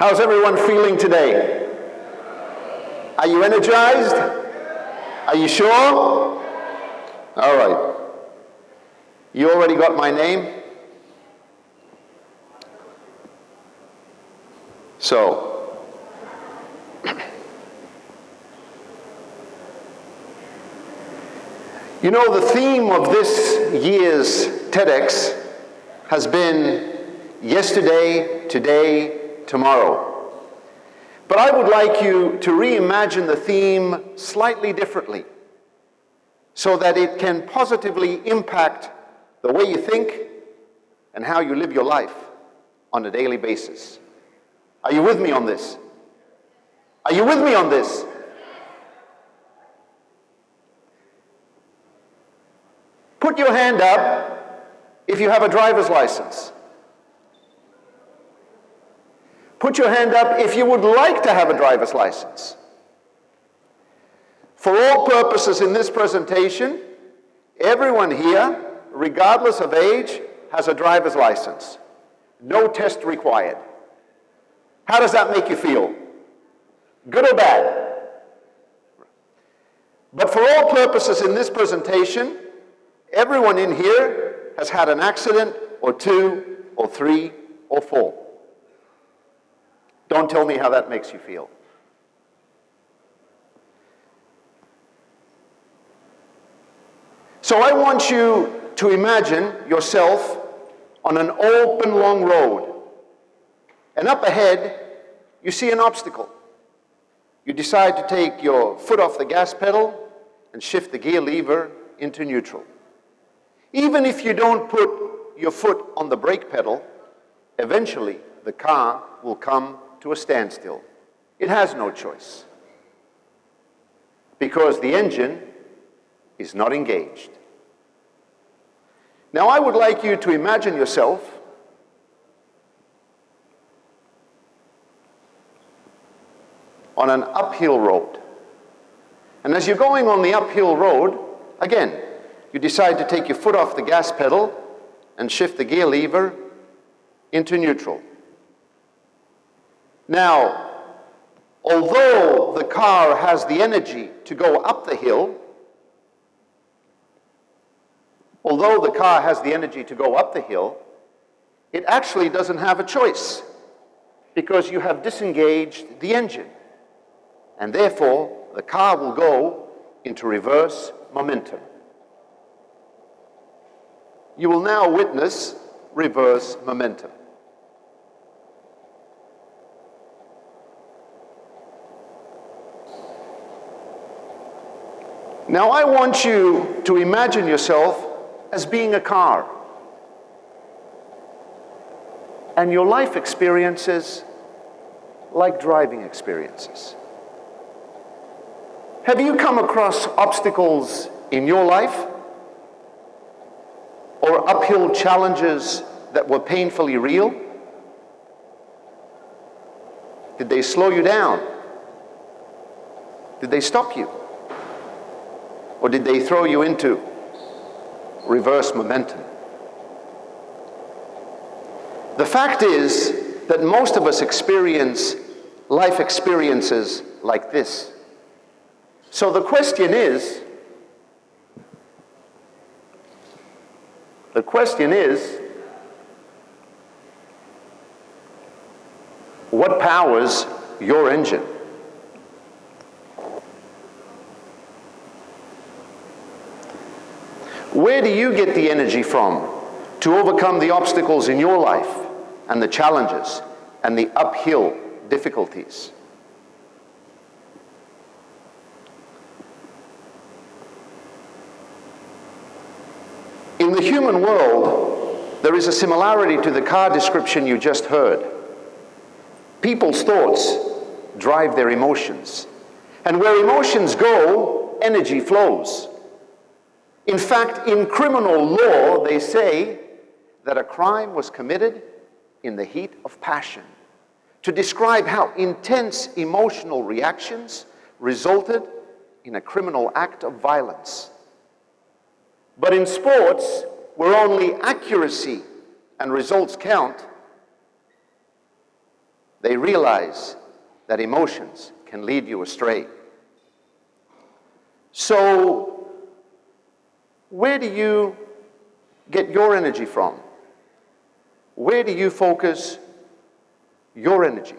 How's everyone feeling today? Are you energized? Are you sure? All right. You already got my name? So, you know, the theme of this year's TEDx has been yesterday, today, tomorrow. But I would like you to reimagine the theme slightly differently so that it can positively impact the way you think and how you live your life on a daily basis. Are you with me on this? Are you with me on this? Put your hand up if you have a driver's license. Put your hand up if you would like to have a driver's license. For all purposes in this presentation, everyone here, regardless of age, has a driver's license. No test required. How does that make you feel? Good or bad? But for all purposes in this presentation, everyone in here has had an accident, or 2, or 3, or 4. Don't tell me how that makes you feel. So I want you to imagine yourself on an open, long road. And up ahead, you see an obstacle. You decide to take your foot off the gas pedal and shift the gear lever into neutral. Even if you don't put your foot on the brake pedal, eventually the car will come to a standstill. It has no choice because the engine is not engaged. Now I would like you to imagine yourself on an uphill road. And as you're going on the uphill road, again, you decide to take your foot off the gas pedal and shift the gear lever into neutral. Now, although the car has the energy to go up the hill, it actually doesn't have a choice because you have disengaged the engine. And therefore, the car will go into reverse momentum. You will now witness reverse momentum. Now I want you to imagine yourself as being a car and your life experiences like driving experiences. Have you come across obstacles in your life or uphill challenges that were painfully real? Did they slow you down? Did they stop you? Or did they throw you into reverse momentum? The fact is that most of us experience life experiences like this. So the question is, what powers your engine? Where do you get the energy from to overcome the obstacles in your life and the challenges and the uphill difficulties? In the human world, there is a similarity to the car description you just heard. People's thoughts drive their emotions. And where emotions go, energy flows. In fact, in criminal law, they say that a crime was committed in the heat of passion, to describe how intense emotional reactions resulted in a criminal act of violence. But in sports, where only accuracy and results count, they realize that emotions can lead you astray. So, where do you get your energy from? Where do you focus your energy?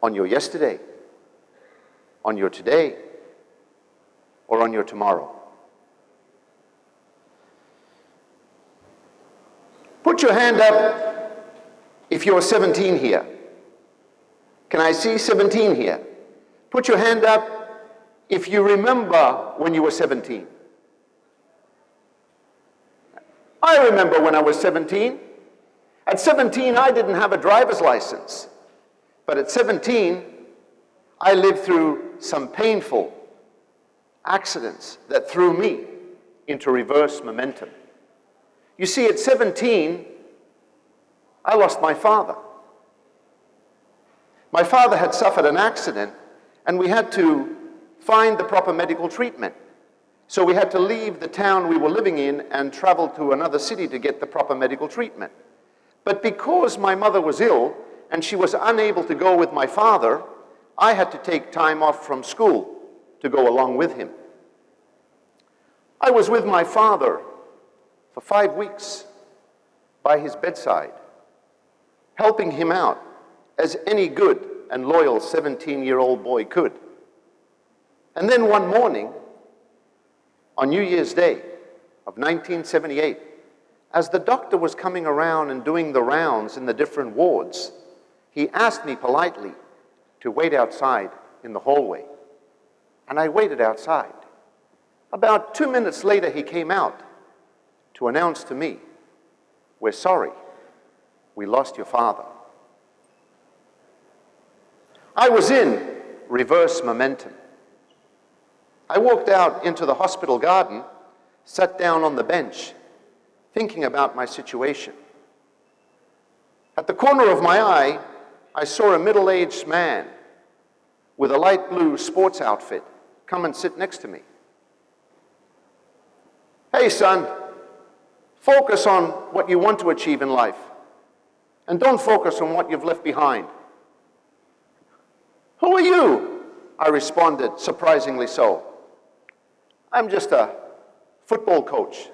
On your yesterday, on your today, or on your tomorrow? Put your hand up if you're 17 here. Can I see 17 here? Put your hand up if you remember when you were 17. I remember when I was 17. At 17, I didn't have a driver's license. But at 17, I lived through some painful accidents that threw me into reverse momentum. You see, at 17, I lost my father. My father had suffered an accident, and we had to find the proper medical treatment. So we had to leave the town we were living in and travel to another city to get the proper medical treatment. But because my mother was ill, and she was unable to go with my father, I had to take time off from school to go along with him. I was with my father for 5 weeks by his bedside, helping him out as any good and loyal 17-year-old boy could. And then one morning, on New Year's Day of 1978, as the doctor was coming around and doing the rounds in the different wards, he asked me politely to wait outside in the hallway. And I waited outside. About 2 minutes later, he came out to announce to me, "We're sorry, we lost your father." I was in reverse momentum. I walked out into the hospital garden, sat down on the bench, thinking about my situation. At the corner of my eye, I saw a middle-aged man with a light blue sports outfit come and sit next to me. "Hey, son, focus on what you want to achieve in life, and don't focus on what you've left behind." "Who are you?" I responded, surprisingly so. "I'm just a football coach,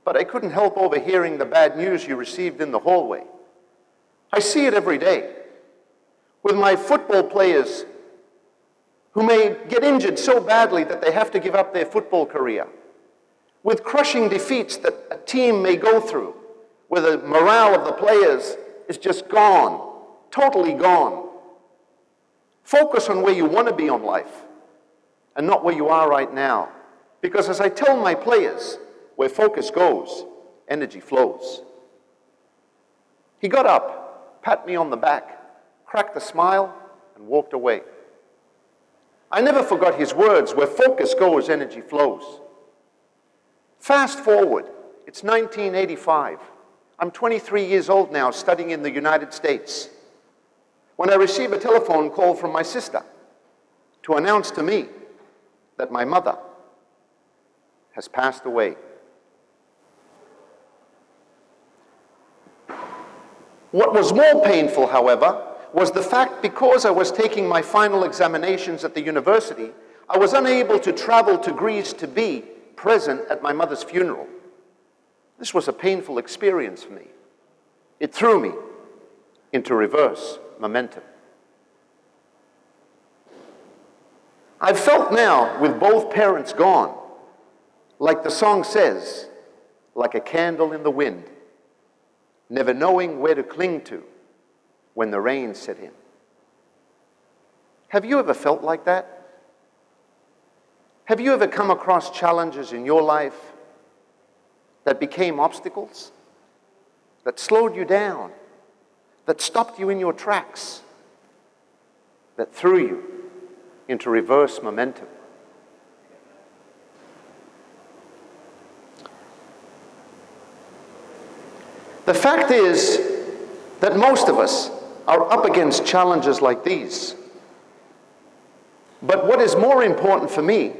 but I couldn't help overhearing the bad news you received in the hallway. I see it every day with my football players who may get injured so badly that they have to give up their football career, with crushing defeats that a team may go through, where the morale of the players is just gone, totally gone. Focus on where you want to be on life and not where you are right now. Because as I tell my players, where focus goes, energy flows." He got up, pat me on the back, cracked a smile, and walked away. I never forgot his words, "Where focus goes, energy flows." Fast forward, it's 1985. I'm 23 years old now, studying in the United States, when I receive a telephone call from my sister to announce to me that my mother has passed away. What was more painful, however, was the fact because I was taking my final examinations at the university, I was unable to travel to Greece to be present at my mother's funeral. This was a painful experience for me. It threw me into reverse momentum. I've felt now, with both parents gone, like the song says, like a candle in the wind, never knowing where to cling to when the rain set in. Have you ever felt like that? Have you ever come across challenges in your life that became obstacles, that slowed you down, that stopped you in your tracks, that threw you into reverse momentum? The fact is that most of us are up against challenges like these. But what is more important for me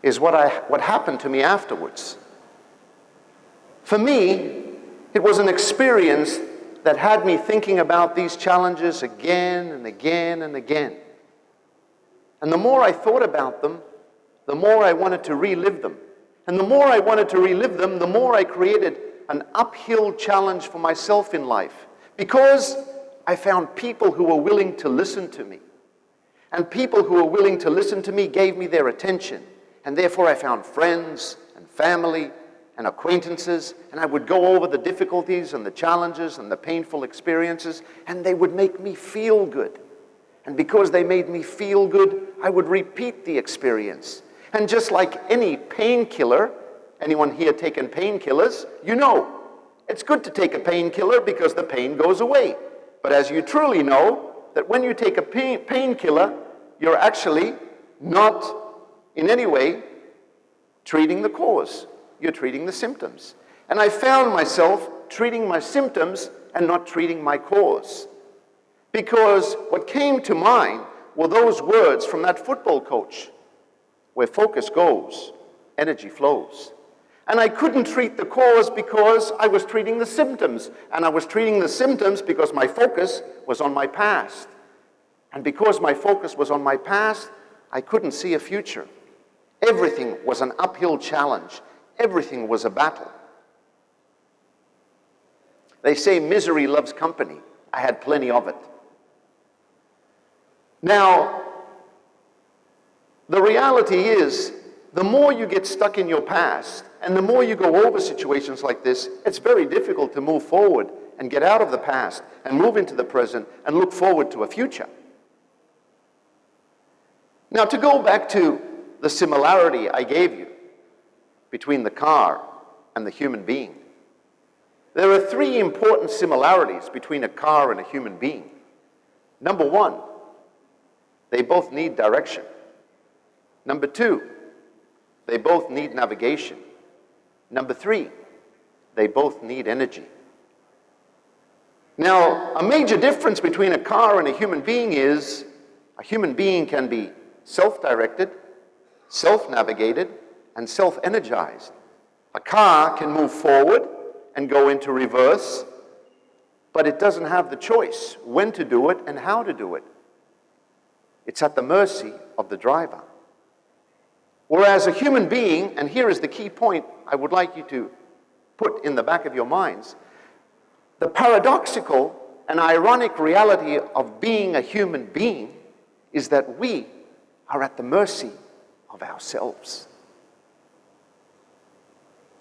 is what happened to me afterwards. For me, it was an experience that had me thinking about these challenges again and again and again. And the more I thought about them, the more I wanted to relive them. And the more I wanted to relive them, the more I created an uphill challenge for myself in life, because I found people who were willing to listen to me. And people who were willing to listen to me gave me their attention. And therefore I found friends and family and acquaintances, and I would go over the difficulties and the challenges and the painful experiences, and they would make me feel good. And because they made me feel good, I would repeat the experience. And just like any painkiller, anyone here taken painkillers, you know, it's good to take a painkiller because the pain goes away. But as you truly know, that when you take a painkiller, you're actually not in any way treating the cause. You're treating the symptoms. And I found myself treating my symptoms and not treating my cause. Because what came to mind were those words from that football coach: where focus goes, energy flows. And I couldn't treat the cause because I was treating the symptoms. And I was treating the symptoms because my focus was on my past. And because my focus was on my past, I couldn't see a future. Everything was an uphill challenge. Everything was a battle. They say misery loves company. I had plenty of it. Now, the reality is, the more you get stuck in your past, and the more you go over situations like this, it's very difficult to move forward and get out of the past and move into the present and look forward to a future. Now, to go back to the similarity I gave you between the car and the human being, there are three important similarities between a car and a human being. Number one, they both need direction. Number two, they both need navigation. Number three, they both need energy. Now, a major difference between a car and a human being is a human being can be self-directed, self-navigated, and self-energized. A car can move forward and go into reverse, but it doesn't have the choice when to do it and how to do it. It's at the mercy of the driver. Whereas a human being, and here is the key point I would like you to put in the back of your minds, the paradoxical and ironic reality of being a human being is that we are at the mercy of ourselves.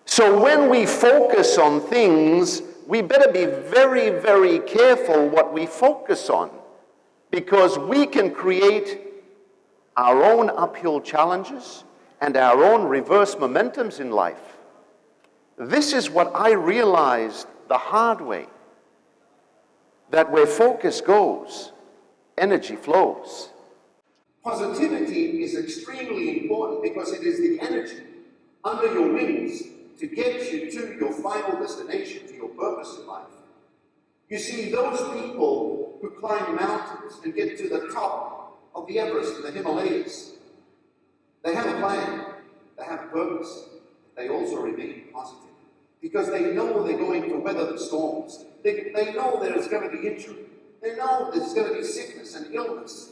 So when we focus on things, we better be very, very careful what we focus on, because we can create our own uphill challenges and our own reverse momentums in life. This is what I realized the hard way, that where focus goes, energy flows. Positivity is extremely important because it is the energy under your wings to get you to your final destination, to your purpose in life. You see, those people who climb mountains and get to the top of the Everest and the Himalayas, they have a plan, they have a purpose, they also remain positive. Because they know they're going to weather the storms. They know there's going to be injury. They know there's going to be sickness and illness.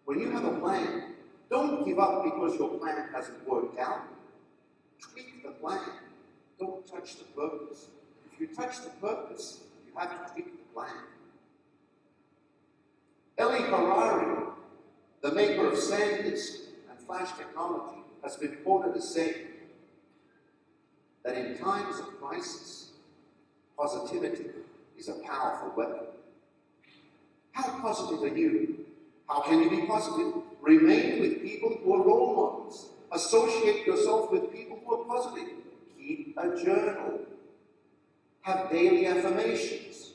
When you have a plan, don't give up because your plan hasn't worked out. Tweak the plan. Don't touch the purpose. If you touch the purpose, you have to tweak the plan. Eli Harari, the maker of SanDisk and flash technology, has been quoted as saying that in times of crisis, positivity is a powerful weapon. How positive are you? How can you be positive? Remain with people who are role models. Associate yourself with people who are positive. Keep a journal. Have daily affirmations.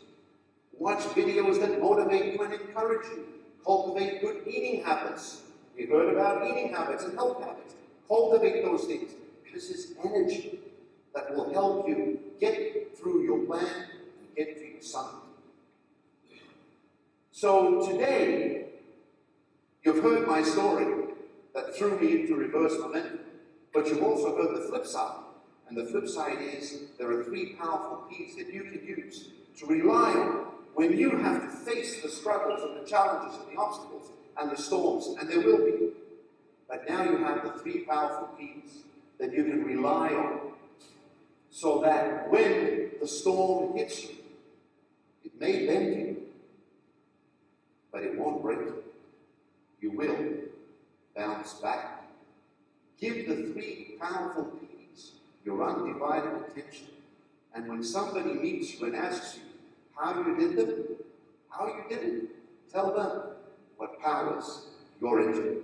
Watch videos that motivate you and encourage you. Cultivate good eating habits. We heard about eating habits and health habits. Cultivate those things. This is energy that will help you get through your plan and get to your summit. So today, you've heard my story that threw me into reverse momentum, but you've also heard the flip side. And the flip side is there are three powerful P's that you can use to rely on when you have to face the struggles and the challenges and the obstacles and the storms, and there will be. But now you have the three powerful P's that you can rely on, so that when the storm hits you, it may bend you, but it won't break you. You will bounce back. Give the three powerful P's your undivided attention. And when somebody meets you and asks you how you did it, tell them what powers your engine.